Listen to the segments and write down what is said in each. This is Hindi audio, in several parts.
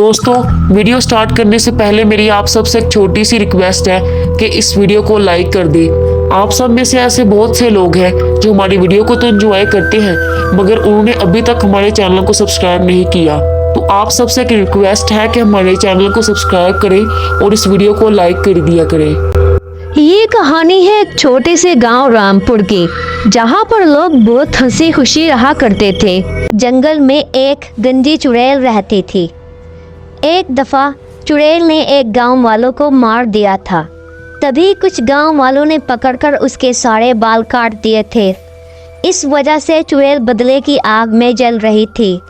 दोस्तों, वीडियो स्टार्ट करने से पहले मेरी आप सबसे एक छोटी सी रिक्वेस्ट है कि इस वीडियो को लाइक कर दें। आप सब में से ऐसे बहुत से लोग हैं जो हमारी वीडियो को तो एंजॉय करते हैं, मगर उन्होंने अभी तक हमारे चैनल को सब्सक्राइब नहीं किया। तो आप सबसे एक रिक्वेस्ट है कि हमारे चैनल को सब्सक्राइब करें और इस वीडियो को लाइक कर दिया करें। ये कहानी है एक छोटे से गांव रामपुर की, जहां पर लोग बहुत हंसी खुशी रहा करते थे। जंगल में एक गंजी चुड़ैल रहती थी। एक दफा चुड़ैल ने एक गांव वालों को मार दिया था। तभी कुछ गांव वालों ने पकड़कर उसके सारे बाल काट दिए थे। इस वजह से चुड़ैल बदले की आग में जल रही थी।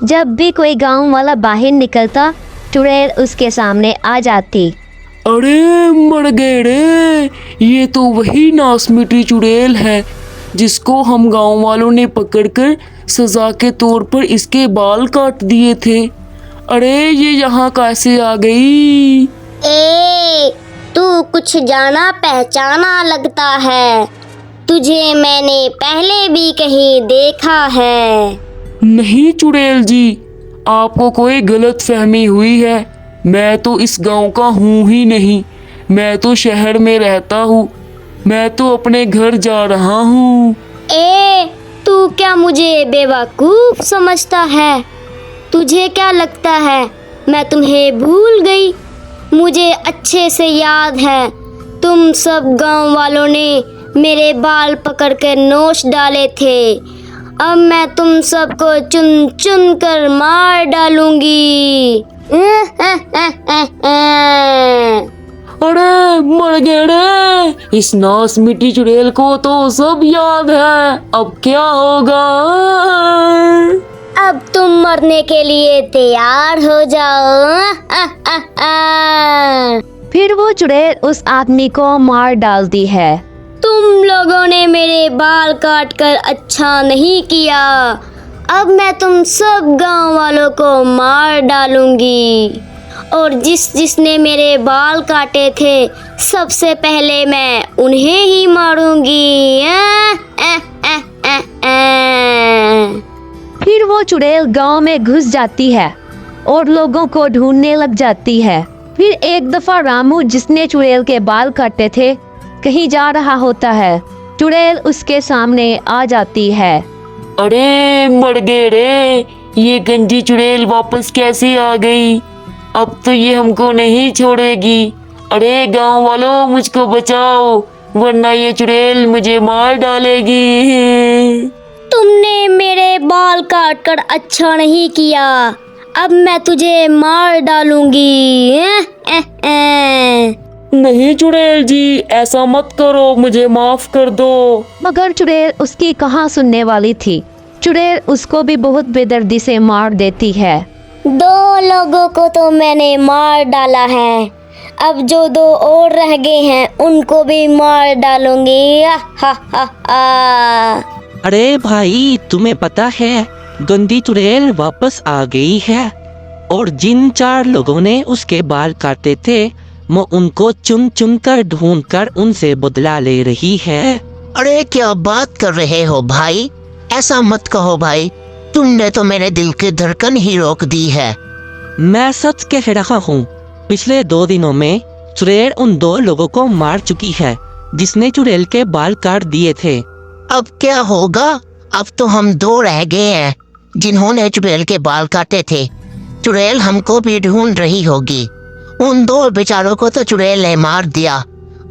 जब भी कोई गांव वाला बाहर निकलता, चुड़ैल उसके सामने आ जाती। अरे मर गए रे, ये तो वही नासमिटी चुड़ैल है जिसको हम गांव वालों ने पकड़कर सजा के तौर पर इसके बाल काट दिए थे। अरे ये यहाँ कैसे आ गई? तू कुछ जाना पहचाना लगता है। तुझे मैंने पहले भी कहीं देखा है। नहीं चुड़ैल जी, आपको कोई गलत फहमी हुई है। मैं तो इस गांव का हूँ ही नहीं, मैं तो शहर में रहता हूँ। मैं तो अपने घर जा रहा हूँ। तू क्या मुझे बेवकूफ समझता है? तुझे क्या लगता है मैं तुम्हें भूल गई? मुझे अच्छे से याद है, तुम सब गांव वालों ने मेरे बाल पकड़ कर नोच डाले थे। अब मैं तुम सबको चुन चुन कर मार डालूंगी। अरे मर गए रे, इस नासमिटी चुड़ैल को तो सब याद है। अब क्या होगा? अब तुम मरने के लिए तैयार हो जाओ। फिर वो चुड़ैल उस आदमी को मार डालती है। तुम लोगों ने मेरे बाल काट कर अच्छा नहीं किया। अब मैं तुम सब गांव वालों को मार डालूंगी, और जिसने मेरे बाल काटे थे सबसे पहले मैं उन्हें ही मारूंगी। फिर वो चुड़ैल गांव में घुस जाती है और लोगों को ढूंढने लग जाती है। फिर एक दफा रामू, जिसने चुड़ैल के बाल काटे थे, कहीं जा रहा होता है। चुड़ैल उसके सामने आ जाती है। अरे मर गए रे, ये गंजी चुड़ैल वापस कैसे आ गई? अब तो ये हमको नहीं छोड़ेगी। अरे गांव वालों, मुझको बचाओ, वरना ये चुड़ैल मुझे मार डालेगी। तुमने मेरे बाल काट कर अच्छा नहीं किया, अब मैं तुझे मार डालूंगी। नहीं चुड़ैल जी, ऐसा मत करो, मुझे माफ कर दो। मगर चुड़ैल उसकी कहाँ सुनने वाली थी। चुड़ैल उसको भी बहुत बेदर्दी से मार देती है। 2 लोगों को तो मैंने मार डाला है, अब जो 2 और रह गए हैं उनको भी मार डालूंगी। अरे भाई, तुम्हें पता है गंदी चुड़ैल वापस आ गई है, और जिन 4 लोगों ने उसके बाल काटे थे, वो उनको चुन चुन कर ढूंढ कर उनसे बदला ले रही है। अरे क्या बात कर रहे हो भाई? ऐसा मत कहो भाई, तुमने तो मेरे दिल की धड़कन ही रोक दी है। मैं सच कह रहा हूँ, पिछले 2 दिनों में चुड़ैल उन 2 लोगों को मार चुकी है जिसने चुड़ैल के बाल काट दिए थे। अब क्या होगा? अब तो हम 2 रह गए हैं जिन्होंने चुड़ैल के बाल काटे थे। चुड़ैल हमको भी ढूंढ रही होगी। उन 2 बेचारों को तो चुड़ैल ने मार दिया,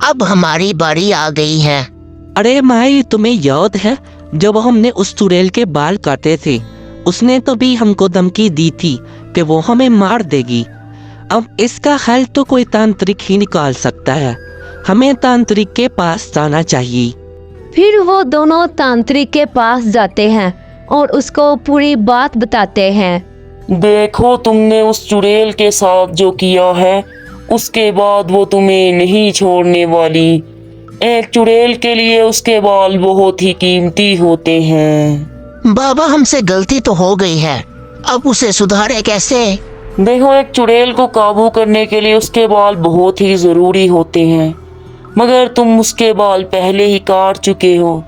अब हमारी बारी आ गई है। अरे माई, तुम्हें याद है जब हमने उस चुड़ैल के बाल काटे थे, उसने तो भी हमको धमकी दी थी कि वो हमें मार देगी। अब इसका हल तो कोई तांत्रिक ही निकाल सकता है। हमें तांत्रिक के पास जाना चाहिए। फिर वो दोनों तांत्रिक के पास जाते हैं और उसको पूरी बात बताते हैं। देखो, तुमने उस चुड़ैल के साथ जो किया है, उसके बाद वो तुम्हें नहीं छोड़ने वाली। एक चुड़ैल के लिए उसके बाल बहुत ही कीमती होते हैं। बाबा, हमसे गलती तो हो गई है, अब उसे सुधारे कैसे? देखो, एक चुड़ैल को काबू करने के लिए उसके बाल बहुत ही ज़रूरी होते हैं, मगर तुम उसके बाल पहले ही काट चुके हो।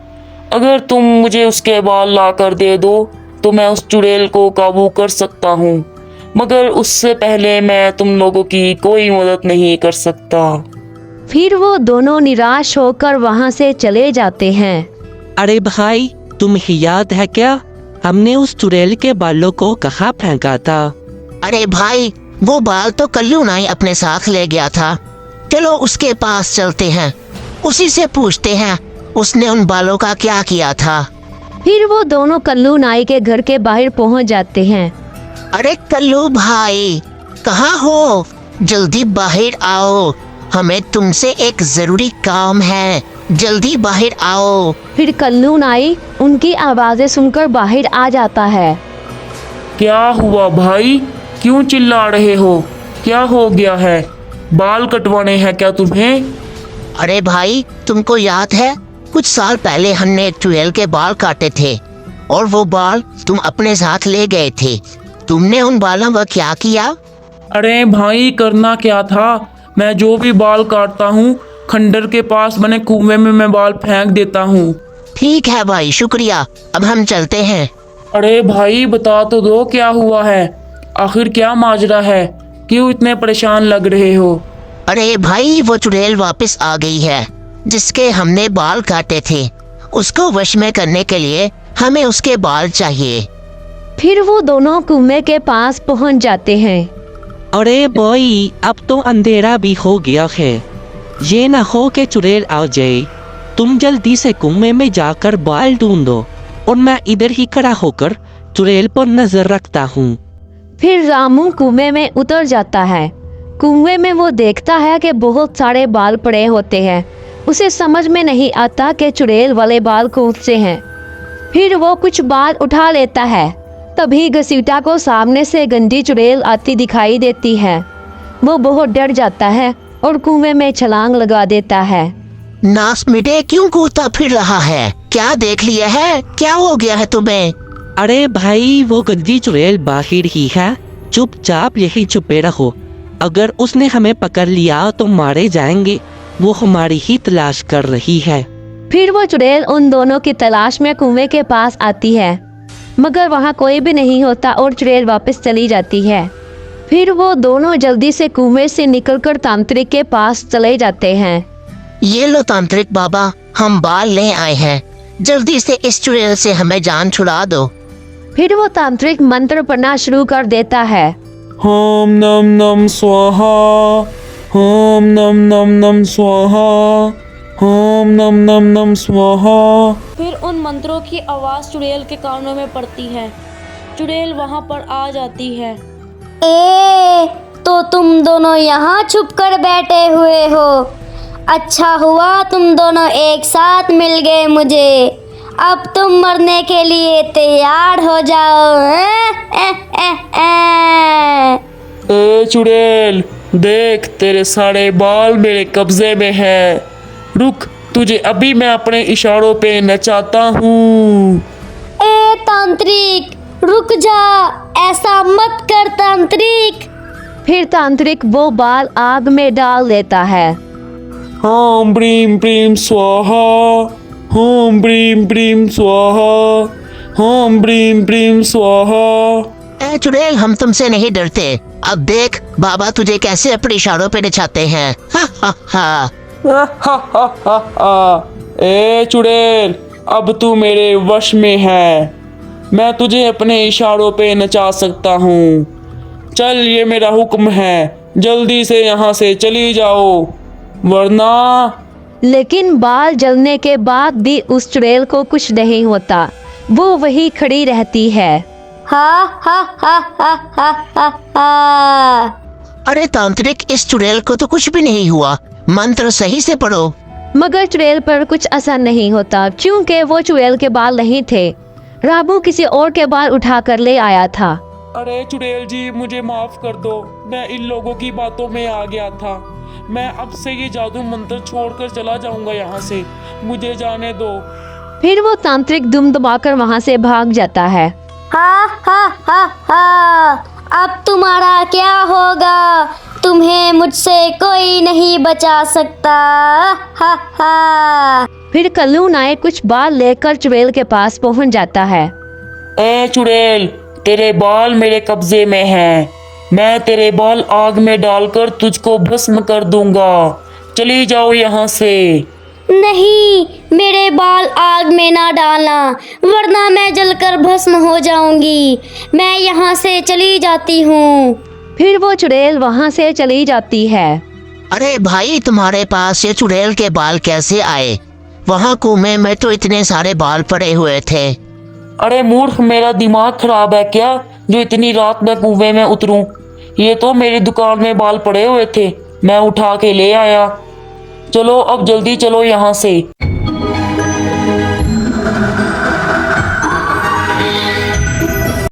अगर तुम मुझे उसके बाल ला कर दे दो तो मैं उस चुड़ैल को काबू कर सकता हूँ। मगर उससे पहले मैं तुम लोगों की कोई मदद नहीं कर सकता। फिर वो दोनों निराश होकर वहाँ से चले जाते हैं। अरे भाई, तुम्हें याद है क्या हमने उस चुड़ैल के बालों को कहाँ फेंका था? अरे भाई, वो बाल तो कल्लू नाई अपने साथ ले गया था। चलो उसके पास चलते हैं, उसी से पूछते हैं उसने उन बालों का क्या किया था। फिर वो दोनों कल्लू नाई के घर के बाहर पहुँच जाते हैं। अरे कल्लू भाई, कहाँ हो? जल्दी बाहर आओ, हमें तुमसे एक जरूरी काम है, जल्दी बाहर आओ। फिर कल्लू नाई उनकी आवाज़ें सुनकर बाहर आ जाता है। क्या हुआ भाई, क्यों चिल्ला रहे हो? क्या हो गया है? बाल कटवाने हैं क्या तुम्हें? अरे भाई, तुमको याद है कुछ साल पहले हमने एक चुड़ैल के बाल काटे थे और वो बाल तुम अपने साथ ले गए थे। तुमने उन बालों का क्या किया? अरे भाई, करना क्या था, मैं जो भी बाल काटता हूँ खंडर के पास बने कुएं में मैं बाल फेंक देता हूँ। ठीक है भाई, शुक्रिया, अब हम चलते हैं। अरे भाई, बता तो दो क्या हुआ है, आखिर क्या माजरा है, क्यों इतने परेशान लग रहे हो? अरे भाई, वो चुड़ैल वापस आ गई है जिसके हमने बाल काटे थे। उसको वश में करने के लिए हमें उसके बाल चाहिए। फिर वो दोनों कुएं के पास पहुँच जाते हैं। अरे बॉय, अब तो अंधेरा भी हो गया है, ये ना हो कि चुड़ैल आ जाए। तुम जल्दी से कुएं में जाकर बाल ढूंढो और मैं इधर ही खड़ा होकर चुड़ैल पर नजर रखता हूँ। फिर रामू कुएं में उतर जाता है। कुएं में वो देखता है कि बहुत सारे बाल पड़े होते हैं। उसे समझ में नहीं आता कि चुड़ैल वाले बाल कौन से हैं। फिर वो कुछ बाल उठा लेता है। तभी घसीटा को सामने से गंदी चुड़ैल आती दिखाई देती है। वो बहुत डर जाता है और कुएं में छलांग लगा देता है। नास मिटे, क्यों कूदता फिर रहा है? क्या देख लिया है? क्या हो गया है तुम्हें? अरे भाई, वो गंदी चुड़ैल बाहर ही है, चुपचाप यही छुपे रहो। अगर उसने हमें पकड़ लिया तो मारे जाएंगे। वो हमारी ही तलाश कर रही है। फिर वो चुड़ैल उन दोनों की तलाश में कुएं के पास आती है, मगर वहाँ कोई भी नहीं होता और चुड़ैल वापस चली जाती है। फिर वो दोनों जल्दी से कुएं से निकलकर तांत्रिक के पास चले जाते हैं। ये लो तांत्रिक बाबा, हम बाल ले आए हैं, जल्दी से इस चुड़ैल से हमें जान छुड़ा दो। फिर वो तांत्रिक मंत्र पढ़ना शुरू कर देता है। होम नम नम स्वाहा, होम नम नम नम स्वाहा, होम नम नम नम स्वाहा। फिर उन मंत्रों की आवाज़ चुड़ैल के कानों में पड़ती है। चुड़ैल वहाँ पर आ जाती है। तो तुम दोनों यहाँ छुप कर बैठे हुए हो। अच्छा हुआ तुम दोनों एक साथ मिल गए मुझे। अब तुम मरने के लिए तैयार हो जाओ। ए चुड़ैल, देख तेरे सारे बाल मेरे कब्जे में है। रुक, तुझे अभी मैं अपने इशारों पे नचाता हूँ। ए तांत्रिक, रुक जा, ऐसा मत कर तांत्रिक। फिर तांत्रिक वो बाल आग में डाल देता है। होम ब्रीम ब्रीम स्वाहा, होम ब्रीम ब्रीम स्वाहा, होम ब्रीम ब्रीम स्वाहा। ए चुड़ैल, हम तुमसे नहीं डरते। अब देख बाबा तुझे कैसे अपने इशारों पे नचाते हैं। हा हा हा। ए चुड़ैल, अब तू मेरे वश में है। मैं तुझे अपने इशारों पे नचा सकता हूँ। चल, ये मेरा हुक्म है, जल्दी से यहाँ से चली जाओ, वरना। लेकिन बाल जलने के बाद भी उस चुड़ैल को कुछ नहीं होता। वो वही खड़ी रहती है। हा हा हा हा हा हा हा। अरे तांत्रिक, इस चुड़ैल को तो कुछ भी नहीं हुआ, मंत्र सही से पढ़ो। मगर चुड़ैल पर कुछ असर नहीं होता, क्योंकि वो चुड़ैल के बाल नहीं थे। रामू किसी और के बाल उठा कर ले आया था। अरे चुड़ैल जी, मुझे माफ कर दो, मैं इन लोगों की बातों में आ गया था। मैं अब से ये जादू मंत्र छोड़कर चला जाऊंगा यहाँ से, मुझे जाने दो। फिर वो तांत्रिक दुम दबाकर वहाँ से भाग जाता है। हा हा हा हा। अब तुम्हारा क्या होगा? तुम्हें मुझसे कोई नहीं बचा सकता। हा हा। फिर कल्लू नाई कुछ बाल लेकर चुड़ैल के पास पहुँच जाता है। ए चुड़ैल, तेरे बाल मेरे कब्जे में हैं। मैं तेरे बाल आग में डालकर तुझको भस्म कर दूंगा। चली जाओ यहाँ से। नहीं, मेरे बाल आग में ना डालना, वरना मैं जलकर भस्म हो जाऊंगी। मैं यहाँ से चली जाती हूँ। फिर वो चुड़ैल वहाँ से चली जाती है। अरे भाई, तुम्हारे पास ये चुड़ैल के बाल कैसे आए? वहाँ कुएं में तो इतने सारे बाल पड़े हुए थे। अरे मूर्ख, मेरा दिमाग खराब है क्या जो इतनी रात में कुएं में उतरूं? ये तो मेरी दुकान में बाल पड़े हुए थे, मैं उठा के ले आया। चलो अब जल्दी चलो यहाँ से।